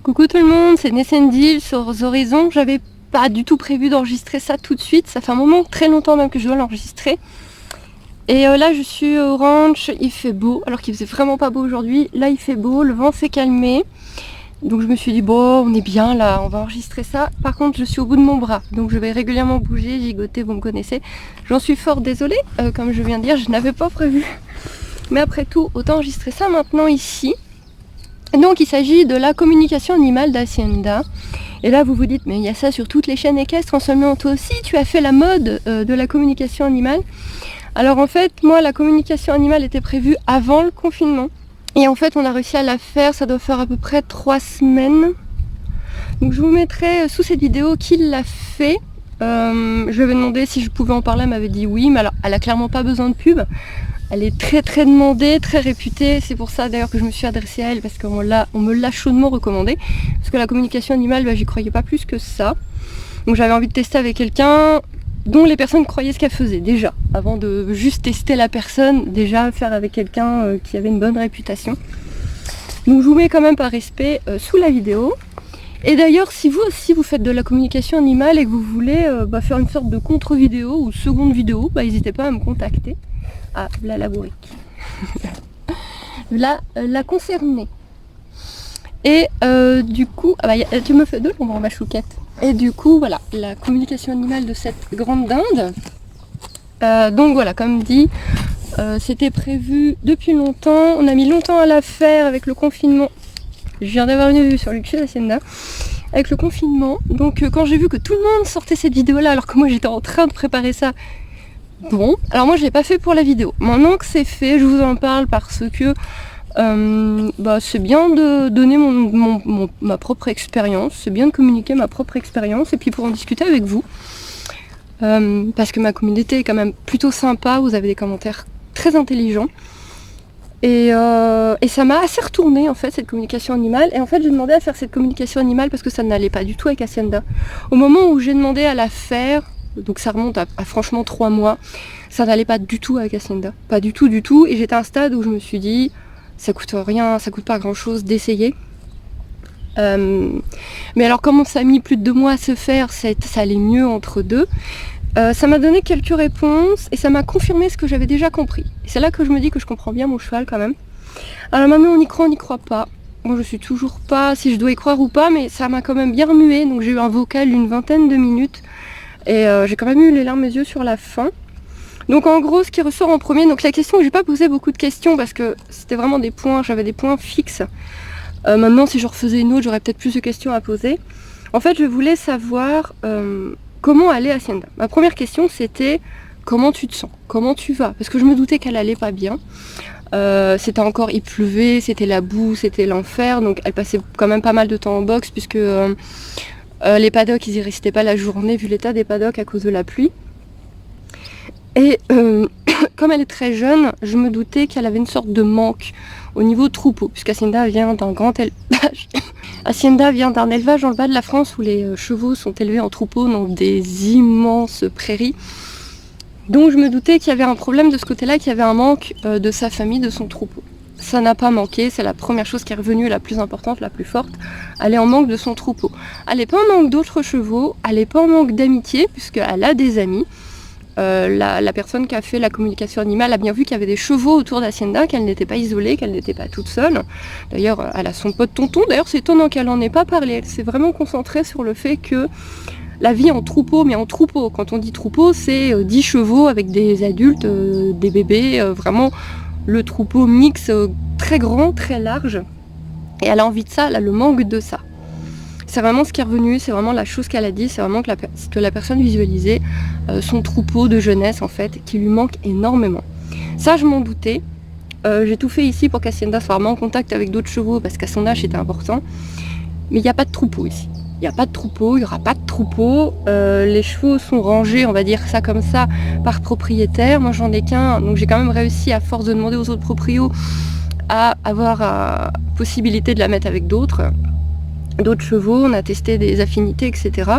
Coucou tout le monde, c'est Nessendil sur The Horizon. J'avais pas du tout prévu d'enregistrer ça tout de suite. Ça fait un moment, très longtemps même que je dois l'enregistrer. Et là je suis au ranch, il fait beau, alors qu'il faisait vraiment pas beau aujourd'hui. Là il fait beau, le vent s'est calmé. Donc je me suis dit bon, on est bien là, on va enregistrer ça. Par contre je suis au bout de mon bras, donc je vais régulièrement bouger, gigoter, vous me connaissez. J'en suis fort désolée, comme je viens de dire, je n'avais pas prévu. Mais après tout, autant enregistrer ça maintenant ici. Donc il s'agit de la communication animale d'Hacienda. Et là vous vous dites, mais il y a ça sur toutes les chaînes équestres, en seulement toi aussi tu as fait la mode de la communication animale. Alors en fait, moi la communication animale était prévue avant le confinement. Et en fait on a réussi à la faire, ça doit faire à peu près 3 semaines. Donc je vous mettrai sous cette vidéo qui l'a fait. Je lui avais demandé si je pouvais en parler, elle m'avait dit oui, mais alors elle a clairement pas besoin de pub. Elle est très très demandée, très réputée, c'est pour ça d'ailleurs que je me suis adressée à elle, parce qu'on me l'a chaudement recommandé. Parce que la communication animale, j'y croyais pas plus que ça. Donc j'avais envie de tester avec quelqu'un dont les personnes croyaient ce qu'elle faisait déjà, avant de juste tester la personne, déjà faire avec quelqu'un qui avait une bonne réputation. Donc je vous mets quand même par respect sous la vidéo. Et d'ailleurs, si vous aussi vous faites de la communication animale et que vous voulez faire une sorte de contre-vidéo ou seconde vidéo, n'hésitez pas à me contacter. Ah, là la bourrique. Là, la concernée. Et du coup, tu me fais de l'ombre, ma chouquette. Et du coup, voilà, la communication animale de cette grande dinde. Donc voilà, comme dit, c'était prévu depuis longtemps. On a mis longtemps à la faire avec le confinement. Je viens d'avoir une vue sur Luxus Hacienda. Avec le confinement. Donc quand j'ai vu que tout le monde sortait cette vidéo-là, alors que moi j'étais en train de préparer ça. Bon, alors moi je l'ai pas fait pour la vidéo. Maintenant que c'est fait, je vous en parle parce que c'est bien de donner ma propre expérience, c'est bien de communiquer ma propre expérience et puis pour en discuter avec vous. Parce que ma communauté est quand même plutôt sympa, vous avez des commentaires très intelligents. Et ça m'a assez retourné en fait cette communication animale. Et en fait j'ai demandé à faire cette communication animale parce que ça n'allait pas du tout avec Hacienda. Au moment où j'ai demandé à la faire, donc ça remonte à franchement 3 mois, ça n'allait pas du tout avec Hacienda. Pas du tout. Et j'étais à un stade où je me suis dit, ça coûte rien, ça coûte pas grand chose d'essayer. Mais alors comme ça a mis plus de 2 mois à se faire, ça allait mieux entre deux. Ça m'a donné quelques réponses et ça m'a confirmé ce que j'avais déjà compris. Et c'est là que je me dis que je comprends bien mon cheval quand même. Alors maintenant on y croit pas. Moi je suis toujours pas si je dois y croire ou pas, mais ça m'a quand même bien remué. Donc j'ai eu un vocal d'une 20aine de minutes. Et j'ai quand même eu les larmes aux yeux sur la fin. Donc en gros ce qui ressort en premier, donc la question, j'ai pas posé beaucoup de questions parce que c'était vraiment des points, j'avais des points fixes. Maintenant si je refaisais une autre, j'aurais peut-être plus de questions à poser. En fait je voulais savoir comment allait Hacienda. Ma première question c'était comment tu te sens, comment tu vas, parce que je me doutais qu'elle allait pas bien. C'était encore, il pleuvait, c'était la boue, c'était l'enfer, donc elle passait quand même pas mal de temps en boxe puisque les paddocks ils y restaient pas la journée vu l'état des paddocks à cause de la pluie. Et comme elle est très jeune, je me doutais qu'elle avait une sorte de manque au niveau troupeau, puisqu'Hacienda vient d'un grand élevage. Hacienda vient d'un élevage dans le bas de la France où les chevaux sont élevés en troupeau dans des immenses prairies. Donc je me doutais qu'il y avait un problème de ce côté-là, qu'il y avait un manque de sa famille, de son troupeau. Ça n'a pas manqué, c'est la première chose qui est revenue, la plus importante, la plus forte. Elle est en manque de son troupeau. Elle n'est pas en manque d'autres chevaux, elle n'est pas en manque d'amitié, puisqu'elle a des amis. La personne qui a fait la communication animale a bien vu qu'il y avait des chevaux autour d'Hacienda, qu'elle n'était pas isolée, qu'elle n'était pas toute seule. D'ailleurs, elle a son pote tonton, d'ailleurs c'est étonnant qu'elle n'en ait pas parlé. Elle s'est vraiment concentrée sur le fait que la vie en troupeau, mais en troupeau, quand on dit troupeau, c'est 10 chevaux avec des adultes, des bébés, vraiment le troupeau mix très grand, très large. Et elle a envie de ça, elle a le manque de ça. C'est vraiment ce qui est revenu, c'est vraiment la chose qu'elle a dit, c'est vraiment que la personne visualisait son troupeau de jeunesse en fait, qui lui manque énormément. Ça je m'en doutais. J'ai tout fait ici pour qu'Hacienda soit vraiment en contact avec d'autres chevaux parce qu'à son âge c'était important. Mais il n'y a pas de troupeau ici. Il n'y a pas de troupeau, il n'y aura pas de troupeau. Les chevaux sont rangés, on va dire ça comme ça, par propriétaire. Moi j'en ai qu'un, donc j'ai quand même réussi à force de demander aux autres proprios à avoir possibilité de la mettre avec d'autres chevaux. On a testé des affinités, etc.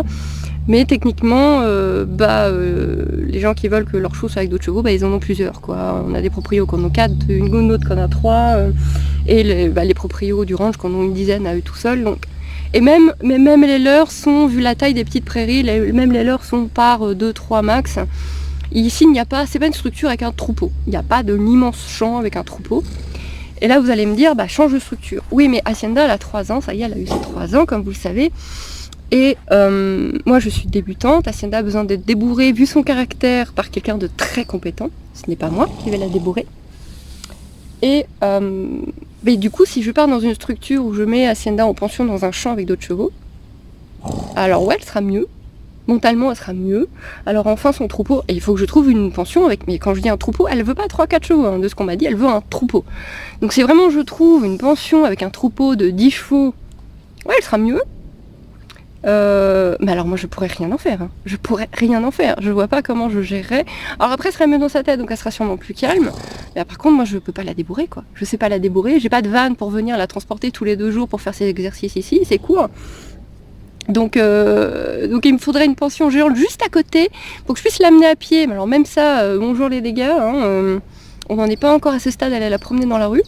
Mais techniquement, les gens qui veulent que leurs chevaux soient avec d'autres chevaux, ils en ont plusieurs, quoi. On a des proprios qui en ont 4, une autre qui en a 3, et les proprios du ranch qui en ont une dizaine à eux tout seuls. Donc Mais même les leurs sont, vu la taille des petites prairies, même les leurs sont par 2-3 max. Ici, c'est pas une structure avec un troupeau. Il n'y a pas de l'immense champ avec un troupeau. Et là, vous allez me dire, change de structure. Oui, mais Hacienda, elle a 3 ans, ça y est, elle a eu ses 3 ans, comme vous le savez. Et moi, je suis débutante. Hacienda a besoin d'être débourrée, vu son caractère, par quelqu'un de très compétent. Ce n'est pas moi qui vais la débourrer. Et mais du coup, si je pars dans une structure où je mets Hacienda en pension dans un champ avec d'autres chevaux, alors ouais, elle sera mieux. Mentalement, elle sera mieux. Alors enfin, son troupeau, et il faut que je trouve une pension avec... Mais quand je dis un troupeau, elle veut pas 3-4 chevaux, hein, de ce qu'on m'a dit, elle veut un troupeau. Donc c'est vraiment, je trouve, une pension avec un troupeau de 10 chevaux, ouais, elle sera mieux. Mais alors moi, je pourrais rien en faire. Hein. Je pourrais rien en faire. Je vois pas comment je gérerais. Alors après, elle serait mieux dans sa tête, donc elle sera sûrement plus calme. Mais par contre, moi, je peux pas la débourrer, quoi. Je sais pas la débourrer. J'ai pas de vanne pour venir la transporter tous les 2 jours pour faire ses exercices ici. C'est court. Donc il me faudrait une pension géante juste à côté pour que je puisse l'amener à pied. Mais alors même ça, bonjour les dégâts, hein, on n'en est pas encore à ce stade, elle la promener dans la rue.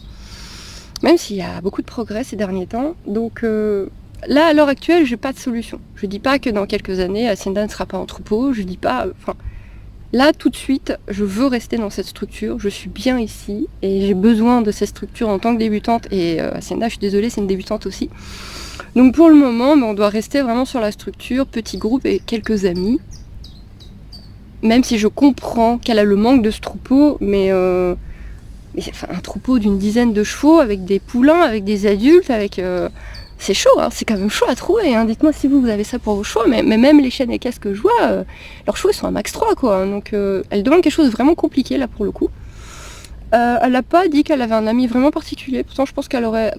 Même s'il y a beaucoup de progrès ces derniers temps. Donc là, à l'heure actuelle, j'ai pas de solution. Je dis pas que dans quelques années, Hacienda ne sera pas en troupeau. Je dis pas... là, tout de suite, je veux rester dans cette structure. Je suis bien ici et j'ai besoin de cette structure en tant que débutante. Et Hacienda, je suis désolée, c'est une débutante aussi. Donc pour le moment, on doit rester vraiment sur la structure, petit groupe et quelques amis. Même si je comprends qu'elle a le manque de ce troupeau, mais un troupeau d'une dizaine de chevaux, avec des poulains, avec des adultes, c'est chaud, hein, c'est quand même chaud à trouver. Hein. Dites-moi si vous avez ça pour vos chevaux, mais même les chènes et caisses que je vois, leurs chevaux ils sont à max 3, quoi. Hein. Donc elle demande quelque chose de vraiment compliqué là pour le coup. Elle n'a pas dit qu'elle avait un ami vraiment particulier, pourtant je pense qu'elle aurait...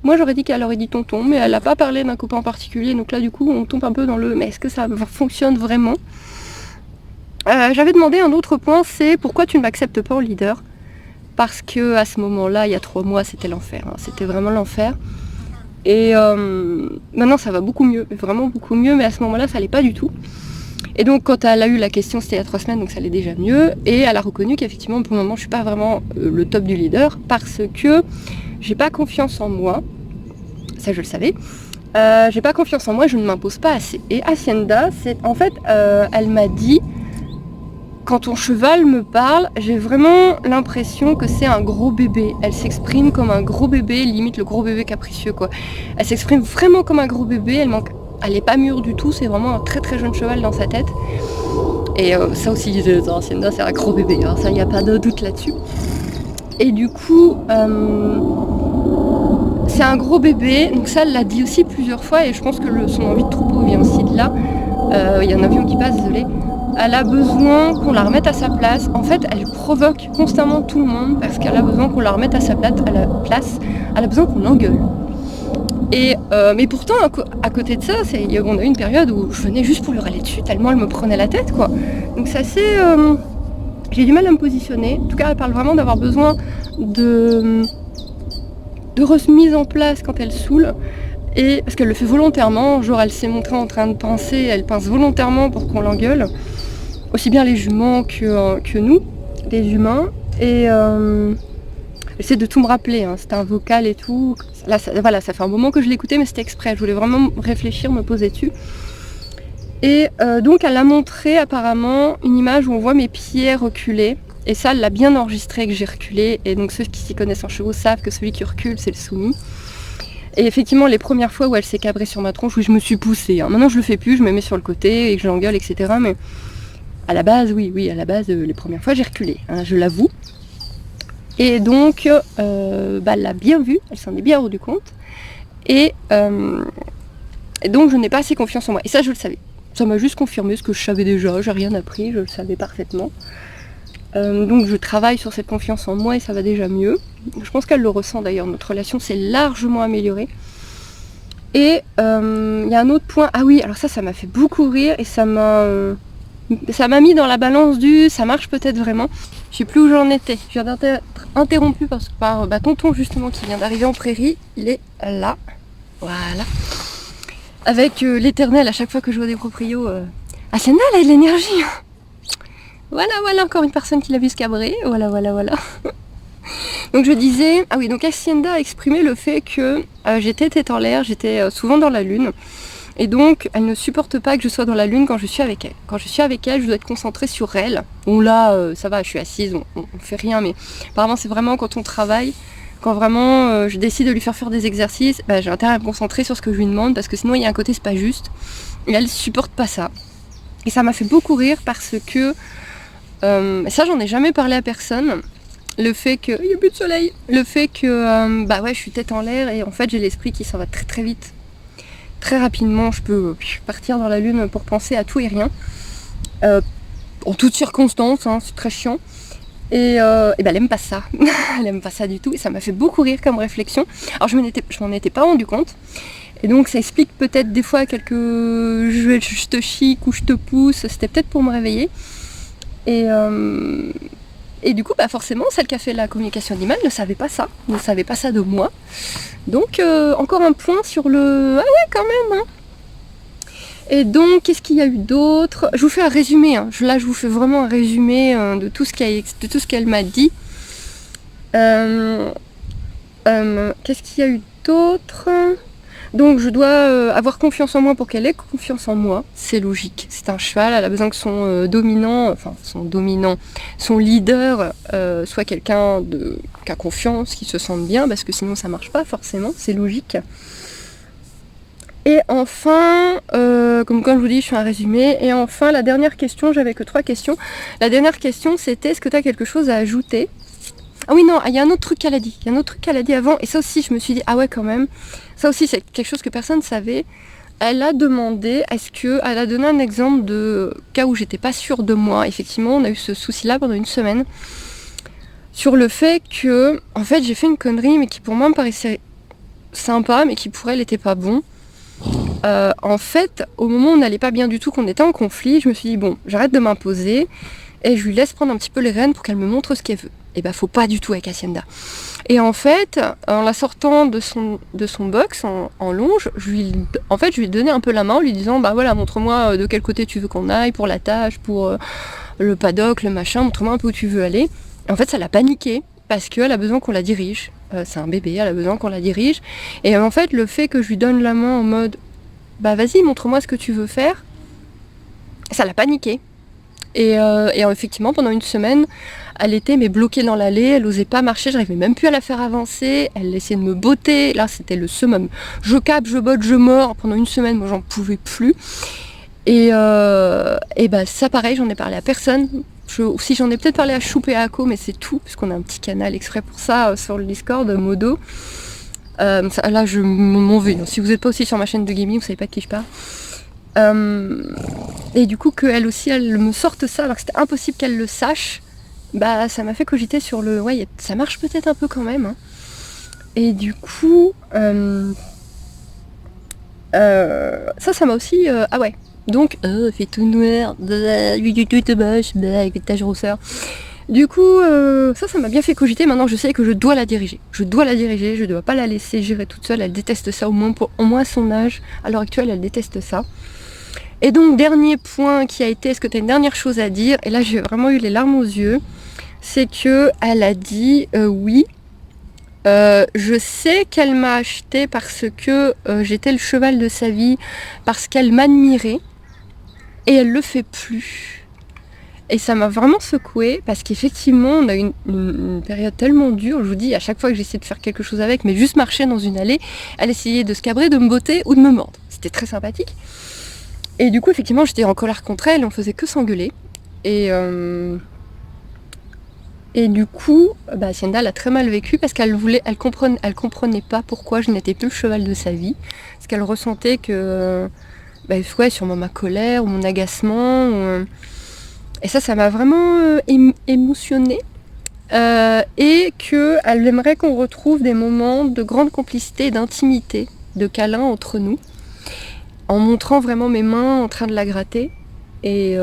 Moi j'aurais dit qu'elle aurait dit tonton, mais elle n'a pas parlé d'un copain en particulier, donc là du coup on tombe un peu dans le... Mais est-ce que ça fonctionne vraiment? J'avais demandé un autre point, c'est pourquoi tu ne m'acceptes pas en leader? Parce que à ce moment-là, il y a 3 mois, c'était l'enfer, hein. C'était vraiment l'enfer. Et maintenant ça va beaucoup mieux, vraiment beaucoup mieux, mais à ce moment-là ça allait pas du tout. Et donc quand elle a eu la question, c'était il y a 3 semaines, donc ça allait déjà mieux, et elle a reconnu qu'effectivement pour le moment je suis pas vraiment le top du leader, parce que j'ai pas confiance en moi, ça je le savais, j'ai pas confiance en moi, je ne m'impose pas assez. Et Hacienda, elle m'a dit, quand ton cheval me parle, j'ai vraiment l'impression que c'est un gros bébé. Elle s'exprime comme un gros bébé, limite le gros bébé capricieux, quoi. Elle s'exprime vraiment comme un gros bébé, elle est pas mûre du tout, c'est vraiment un très très jeune cheval dans sa tête. Et ça aussi, Hacienda, c'est un gros bébé, hein, ça y a pas de doute là-dessus. Et du coup, c'est un gros bébé, donc ça elle l'a dit aussi plusieurs fois, et je pense que son envie de troupeau vient aussi de là. Il y a un avion qui passe, désolé. Elle a besoin qu'on la remette à sa place. En fait, elle provoque constamment tout le monde parce qu'elle a besoin qu'on la remette à sa place. Elle a besoin qu'on l'engueule. Et mais pourtant, à côté de ça, on a eu une période où je venais juste pour lui râler dessus, tellement elle me prenait la tête, quoi. Donc c'est assez... j'ai du mal à me positionner. En tout cas, elle parle vraiment d'avoir besoin de remise en place quand elle saoule. Et parce qu'elle le fait volontairement, genre elle s'est montrée en train de pincer, elle pince volontairement pour qu'on l'engueule. Aussi bien les juments que nous, les humains. Et j'essaie de tout me rappeler, hein. C'était un vocal et tout. Là, ça fait un moment que je l'écoutais, mais c'était exprès. Je voulais vraiment réfléchir, me poser dessus. Et donc elle a montré apparemment une image où on voit mes pieds reculer. Et ça, elle l'a bien enregistré que j'ai reculé. Et donc ceux qui s'y connaissent en chevaux savent que celui qui recule, c'est le soumis. Et effectivement, les premières fois où elle s'est cabrée sur ma tronche, oui, je me suis poussée. Hein. Maintenant, je le fais plus, je me mets sur le côté et que je l'engueule, etc. Mais à la base, oui, à la base, les premières fois, j'ai reculé, hein, je l'avoue. Et donc, elle l'a bien vu, elle s'en est bien rendu compte. Et donc, je n'ai pas assez confiance en moi. Et ça, je le savais. Ça m'a juste confirmé ce que je savais déjà, j'ai rien appris, je le savais parfaitement. Donc je travaille sur cette confiance en moi et ça va déjà mieux. Je pense qu'elle le ressent d'ailleurs, notre relation s'est largement améliorée. Et il y a un autre point, ah oui, alors ça m'a fait beaucoup rire et ça m'a mis dans la balance ça marche peut-être vraiment. Je sais plus où j'en étais, je viens d'être interrompue par tonton justement qui vient d'arriver en prairie, il est là, voilà. Avec l'éternel à chaque fois que je vois des proprios, Hacienda elle a de l'énergie. Voilà, encore une personne qui l'a vu se cabrer. Voilà. Donc je disais, ah oui, donc Hacienda a exprimé le fait que j'étais tête en l'air, j'étais souvent dans la lune. Et donc, elle ne supporte pas que je sois dans la lune quand je suis avec elle. Quand je suis avec elle, je dois être concentrée sur elle. Bon là, ça va, je suis assise, on fait rien, mais apparemment c'est vraiment quand on travaille, quand vraiment je décide de lui faire des exercices, j'ai intérêt à me concentrer sur ce que je lui demande, parce que sinon il y a un côté c'est pas juste. Et elle supporte pas ça. Et ça m'a fait beaucoup rire parce que, ça j'en ai jamais parlé à personne, le fait que, il n'y a plus de soleil, le fait que, je suis tête en l'air et en fait j'ai l'esprit qui s'en va très très vite. Très rapidement, je peux partir dans la lune pour penser à tout et rien, en toutes circonstances, hein, c'est très chiant. Et elle aime pas ça, elle aime pas ça du tout, et ça m'a fait beaucoup rire comme réflexion. Alors je m'en étais pas rendu compte, et donc ça explique peut-être des fois quelques je te chic ou je te pousse, c'était peut-être pour me réveiller. Et du coup, forcément, celle qui a fait la communication animale ne savait pas ça de moi. Donc, encore un point sur le... Ah ouais, quand même, hein. Et donc, qu'est-ce qu'il y a eu d'autre ? Je vous fais un résumé, hein. Là, je vous fais vraiment un résumé de tout ce qu'elle m'a dit. Qu'est-ce qu'il y a eu d'autre ? Donc je dois avoir confiance en moi pour qu'elle ait confiance en moi, c'est logique. C'est un cheval, elle a besoin que son leader soit quelqu'un qui a confiance, qui se sente bien, parce que sinon ça marche pas forcément, c'est logique. Et enfin, comme quand je vous dis, je fais un résumé. Et enfin, la dernière question, j'avais que 3 questions. La dernière question, c'était, est-ce que tu as quelque chose à ajouter ? Ah oui, non, il y a un autre truc qu'elle a dit. Il y a un autre truc qu'elle a dit avant. Et ça aussi, je me suis dit, ah ouais, quand même. Ça aussi, c'est quelque chose que personne ne savait. Elle a demandé, elle a donné un exemple de cas où j'étais pas sûre de moi. Effectivement, on a eu ce souci-là pendant une semaine. Sur le fait que, en fait, j'ai fait une connerie, mais qui pour moi me paraissait sympa, mais qui pour elle n'était pas bon. En fait, au moment où on n'allait pas bien du tout, qu'on était en conflit, je me suis dit, bon, j'arrête de m'imposer et je lui laisse prendre un petit peu les rênes pour qu'elle me montre ce qu'elle veut. Et faut pas du tout avec Hacienda. Et en fait, en la sortant de son box en longe, je lui ai donné un peu la main en lui disant, voilà, montre-moi de quel côté tu veux qu'on aille pour la tâche, pour le paddock, le machin, montre-moi un peu où tu veux aller. Et en fait, ça l'a paniqué parce qu'elle a besoin qu'on la dirige. C'est un bébé, elle a besoin qu'on la dirige. Et en fait, le fait que je lui donne la main en mode, vas-y, montre-moi ce que tu veux faire, ça l'a paniqué. Et effectivement, pendant une semaine, elle était bloquée dans l'allée, elle n'osait pas marcher, j'arrivais même plus à la faire avancer, elle essayait de me botter, là c'était le summum. Je cape, je botte, je mords, pendant une semaine, moi j'en pouvais plus. Et ça pareil, j'en ai parlé à personne. Si j'en ai peut-être parlé à Choup et à Ako, mais c'est tout, puisqu'on a un petit canal exprès pour ça sur le Discord, Modo. Là je m'en vais, si vous n'êtes pas aussi sur ma chaîne de gaming, vous savez pas de qui je parle. Et du coup qu'elle aussi elle me sorte ça alors que c'était impossible qu'elle le sache, ça m'a fait cogiter sur ça marche peut-être un peu quand même, hein. Et du coup ça m'a aussi ah ouais, donc fait tout noir, toute moche, avec des taches rousseur. Du coup ça m'a bien fait cogiter. Maintenant je sais que je dois la diriger, je dois pas la laisser gérer toute seule, elle déteste ça, au moins à son âge, à l'heure actuelle elle déteste ça. Et donc, dernier point qui a été, est-ce que tu as une dernière chose à dire ? Et là, j'ai vraiment eu les larmes aux yeux. C'est qu'elle a dit, oui, je sais qu'elle m'a acheté parce que j'étais le cheval de sa vie, parce qu'elle m'admirait, et elle le fait plus. Et ça m'a vraiment secouée, parce qu'effectivement, on a eu une période tellement dure. Je vous dis, à chaque fois que j'essayais de faire quelque chose avec, mais juste marcher dans une allée, elle essayait de se cabrer, de me botter ou de me mordre. C'était très sympathique. Et du coup, effectivement, j'étais en colère contre elle, on faisait que s'engueuler. Et du coup, Hacienda l'a très mal vécu parce qu'elle comprenait pas pourquoi je n'étais plus le cheval de sa vie. Parce qu'elle ressentait que, sûrement ma colère ou mon agacement. Et ça m'a vraiment émotionnée. Et qu'elle aimerait qu'on retrouve des moments de grande complicité et d'intimité, de câlin entre nous, en montrant vraiment mes mains en train de la gratter. Et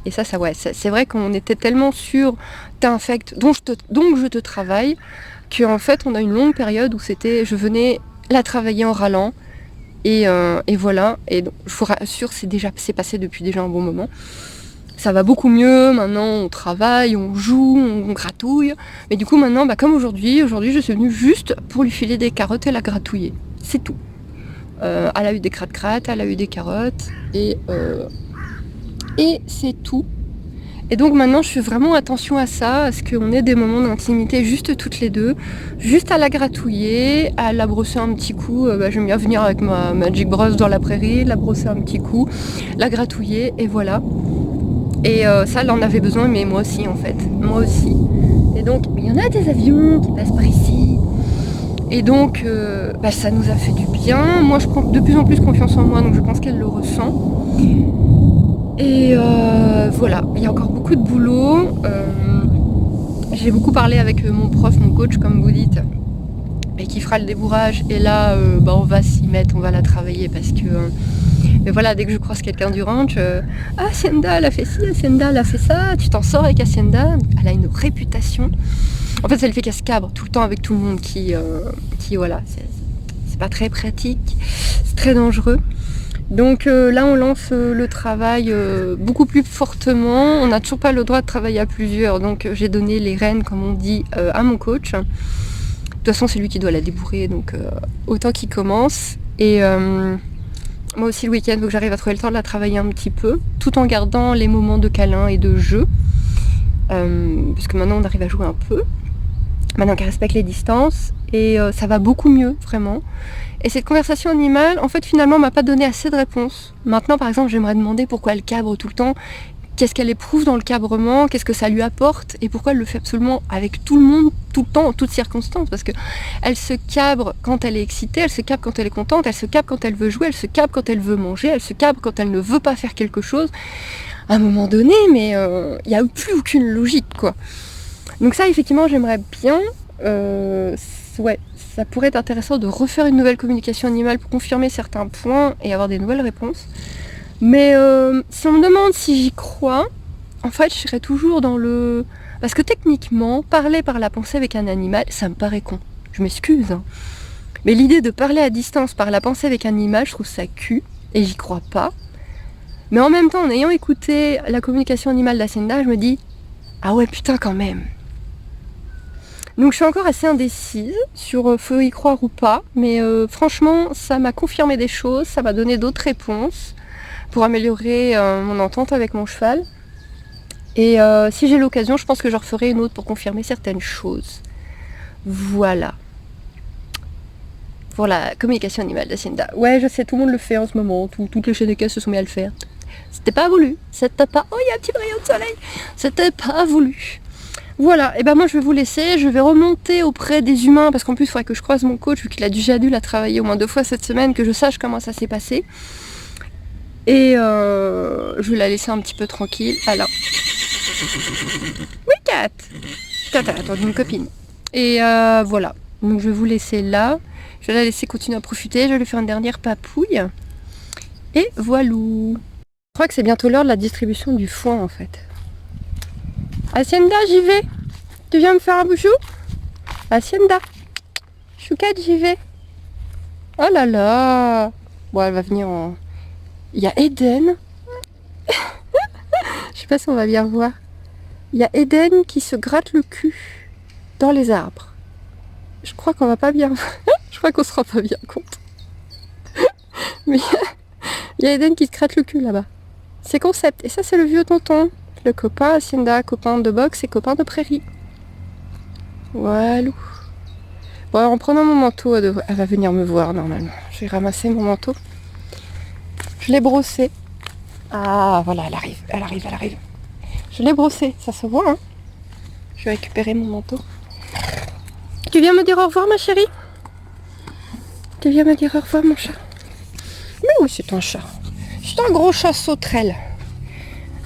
ça c'est vrai qu'on était tellement sur t'es infect, donc je te travaille, qu'en fait on a une longue période où je venais la travailler en râlant, et voilà. Et donc, je vous rassure, c'est passé depuis déjà un bon moment. Ça va beaucoup mieux, maintenant on travaille, on joue, on gratouille. Mais du coup maintenant, comme aujourd'hui je suis venue juste pour lui filer des carottes et la gratouiller. C'est tout. Elle a eu des gratte-gratte, elle a eu des carottes et c'est tout. Et donc maintenant je fais vraiment attention à ça, à ce qu'on ait des moments d'intimité juste toutes les deux, juste à la gratouiller, à la brosser un petit coup. J'aime bien venir avec ma Magic Brosse dans la prairie, la brosser un petit coup, la gratouiller et voilà. Et ça elle en avait besoin, mais moi aussi en fait, moi aussi. Et donc il y en a des avions qui passent par ici. Et donc ça nous a fait du bien. Moi je prends de plus en plus confiance en moi, donc je pense qu'elle le ressent. Et voilà, il y a encore beaucoup de boulot. J'ai beaucoup parlé avec mon prof, mon coach, comme vous dites, et qui fera le débourrage. Et là, on va s'y mettre, on va la travailler parce que. Mais voilà, dès que je croise quelqu'un du ranch, Hacienda, elle a fait ci, Hacienda, elle a fait ça, tu t'en sors avec Hacienda. Elle a une réputation. En fait, ça lui fait qu'elle se cabre tout le temps avec tout le monde qui voilà, c'est pas très pratique, c'est très dangereux. Donc là on lance le travail beaucoup plus fortement. On n'a toujours pas le droit de travailler à plusieurs, donc j'ai donné les rênes, comme on dit, à mon coach. De toute façon c'est lui qui doit la débourrer, donc autant qu'il commence. Et moi aussi le week-end, il faut que j'arrive à trouver le temps de la travailler un petit peu, tout en gardant les moments de câlin et de jeu. Parce que maintenant on arrive à jouer un peu, maintenant qu'elle respecte les distances, et ça va beaucoup mieux, vraiment. Et cette conversation animale, en fait, finalement, m'a pas donné assez de réponses. Maintenant, par exemple, j'aimerais demander pourquoi elle cabre tout le temps, qu'est-ce qu'elle éprouve dans le cabrement, qu'est-ce que ça lui apporte, et pourquoi elle le fait absolument avec tout le monde, tout le temps, en toutes circonstances. Parce que elle se cabre quand elle est excitée, elle se cabre quand elle est contente, elle se cabre quand elle veut jouer, elle se cabre quand elle veut manger, elle se cabre quand elle ne veut pas faire quelque chose. À un moment donné, mais il n'y a plus aucune logique, quoi. Donc ça, effectivement, j'aimerais bien... ouais, ça pourrait être intéressant de refaire une nouvelle communication animale pour confirmer certains points et avoir des nouvelles réponses. Mais si on me demande si j'y crois, en fait je serais toujours dans le... Parce que techniquement, parler par la pensée avec un animal, ça me paraît con. Je m'excuse, hein. Mais l'idée de parler à distance par la pensée avec un animal, je trouve ça cul, et j'y crois pas. Mais en même temps, en ayant écouté la communication animale d'Hacienda, je me dis, ah ouais putain quand même. Donc je suis encore assez indécise sur faut y croire ou pas, mais franchement ça m'a confirmé des choses, ça m'a donné d'autres réponses pour améliorer mon entente avec mon cheval. Et si j'ai l'occasion, je pense que je referai une autre pour confirmer certaines choses. Voilà. Pour la communication animale d'Hacienda. Ouais, je sais, tout le monde le fait en ce moment, toutes les chaînes de caisse se sont mis à le faire. C'était pas voulu, c'était pas... Oh, il y a un petit rayon de soleil. C'était pas voulu. Voilà, et moi je vais vous laisser, je vais remonter auprès des humains, parce qu'en plus il faudrait que je croise mon coach, vu qu'il a déjà dû la travailler au moins 2 fois cette semaine, que je sache comment ça s'est passé. Et je vais la laisser un petit peu tranquille. Alors. Oui, Kat. Kat, elle attend une copine. Et voilà, donc je vais vous laisser là. Je vais la laisser continuer à profiter, je vais lui faire une dernière papouille. Et voilà. Je crois que c'est bientôt l'heure de la distribution du foin en fait. Hacienda, j'y vais. Tu viens me faire un bouchou? Hacienda. Chouquette, j'y vais. Oh là là. Bon, elle va venir en... Il y a Eden. Je sais pas si on va bien voir. Il y a Eden qui se gratte le cul dans les arbres. Je crois qu'on va pas bien... Je crois qu'on se rend pas bien compte. Mais il y a Eden qui se gratte le cul là-bas. C'est concept. Et ça, c'est le vieux tonton. Le copain Hacienda, copain de boxe et copain de prairie. Voilà. Bon, en prenant mon manteau, elle va venir me voir normalement. Je vais ramasser mon manteau. Je l'ai brossé. Ah, voilà, elle arrive. Je l'ai brossé, ça se voit, hein. Je vais récupérer mon manteau. Tu viens me dire au revoir, ma chérie? Tu viens me dire au revoir, mon chat? Mais oui, c'est un chat. C'est un gros chat sauterelle.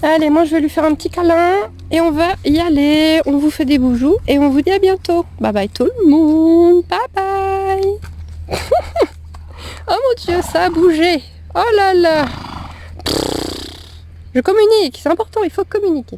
Allez, moi je vais lui faire un petit câlin et on va y aller. On vous fait des boujous et on vous dit à bientôt. Bye bye tout le monde. Bye bye. Oh mon Dieu, ça a bougé. Oh là là. Je communique, c'est important, il faut communiquer.